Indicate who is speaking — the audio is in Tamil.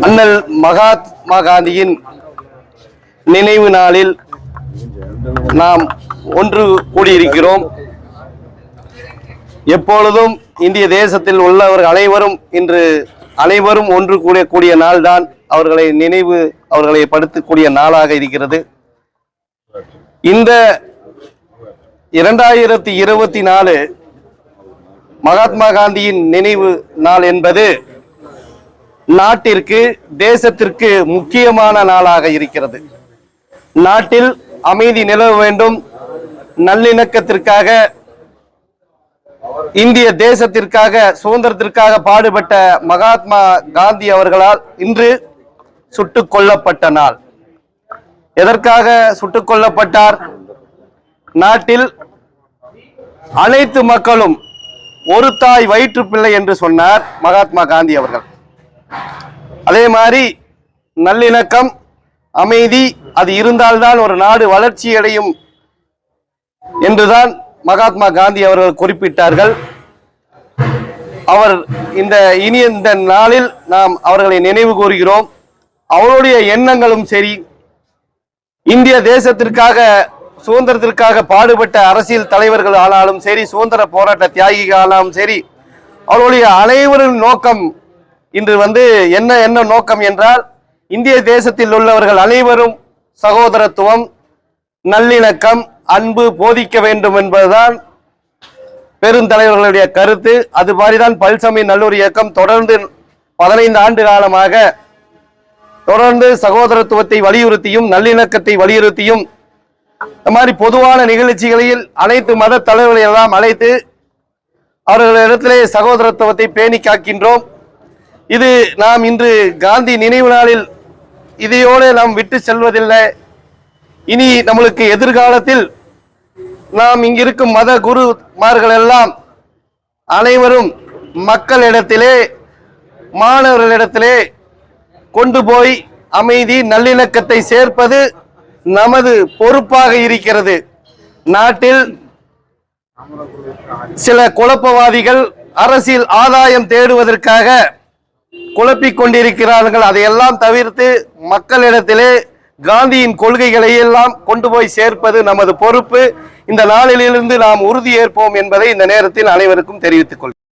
Speaker 1: அண்ணல் மகாத்மா காந்தியின் நினைவு நாளில் நாம் ஒன்று கூடியிருக்கிறோம். எப்பொழுதும் இந்திய தேசத்தில் உள்ளவர்கள் அனைவரும் ஒன்று கூடிய நாள்தான் அவர்களை படுத்தக்கூடிய நாளாக இருக்கிறது. இந்த 2024 மகாத்மா காந்தியின் நினைவு நாள் என்பது நாட்டிற்கு தேசத்திற்கு முக்கியமான நாளாக இருக்கிறது. நாட்டில் அமைதி நிலவ வேண்டும், நல்லிணக்கத்திற்காக இந்திய தேசத்திற்காக சுதந்திரத்திற்காக பாடுபட்ட மகாத்மா காந்தி அவர்களால் இன்று சுட்டுக் கொல்லப்பட்ட நாள். எதற்காக சுட்டுக் கொல்லப்பட்டார்? நாட்டில் அனைத்து மக்களும் ஒரு தாய் வயிற்று பிள்ளை என்று சொன்னார் மகாத்மா காந்தி அவர்கள். அதே மாதிரி நல்லிணக்கம், அமைதி அது இருந்தால்தான் ஒரு நாடு வளர்ச்சி அடையும் என்றுதான் மகாத்மா காந்தி அவர்கள் குறிப்பிட்டார்கள். அவர் இந்த நாளில் நாம் அவர்களை நினைவு கூறுகிறோம். அவருடைய எண்ணங்களும் சரி, இந்திய தேசத்திற்காக சுதந்திரத்திற்காக பாடுபட்ட அரசியல் தலைவர்கள் ஆனாலும் சரி, சுதந்திர போராட்ட தியாகிகள் ஆனாலும் சரி, அவருடைய அனைவரின் நோக்கம் இன்று என்ன நோக்கம் என்றால், இந்திய தேசத்தில் உள்ளவர்கள் அனைவரும் சகோதரத்துவம், நல்லிணக்கம், அன்பு போதிக்க வேண்டும் என்பதுதான் பெருந்தலைவர்களுடைய கருத்து. அது மாதிரிதான் பல்சமய நல்லூர் இயக்கம் தொடர்ந்து 15 ஆண்டு காலமாக தொடர்ந்து சகோதரத்துவத்தை வலியுறுத்தியும் நல்லிணக்கத்தை வலியுறுத்தியும் இந்த மாதிரி பொதுவான நிகழ்ச்சிகளில் அனைத்து மத தலைவர்களை எல்லாம் அழைத்து அவர்களிடத்திலே சகோதரத்துவத்தை பேணி காக்கின்றோம். இது நாம் இன்று காந்தி நினைவு நாளில் இதையோடு நாம் விட்டு செல்வதில்லை. இனி நம்மளுக்கு எதிர்காலத்தில் நாம் இங்கிருக்கும் மத குருமார்கள் எல்லாம் அனைவரும் மக்களிடத்திலே, மாணவர்களிடத்திலே கொண்டு போய் அமைதி நல்லிணக்கத்தை சேர்ப்பது நமது பொறுப்பாக இருக்கிறது. நாட்டில் சில குழப்பவாதிகள் அரசியல் ஆதாயம் தேடுவதற்காக குழப்பிக் கொண்டிருக்கிறார்கள். அதையெல்லாம் தவிர்த்து மக்களிடத்திலே காந்தியின் கொள்கைகளை எல்லாம் கொண்டு போய் சேர்ப்பது நமது பொறுப்பு. இந்த நாளிலிருந்து நாம் உறுதியேற்போம் என்பதை இந்த நேரத்தில் அனைவருக்கும் தெரிவித்துக் கொள்கிறேன்.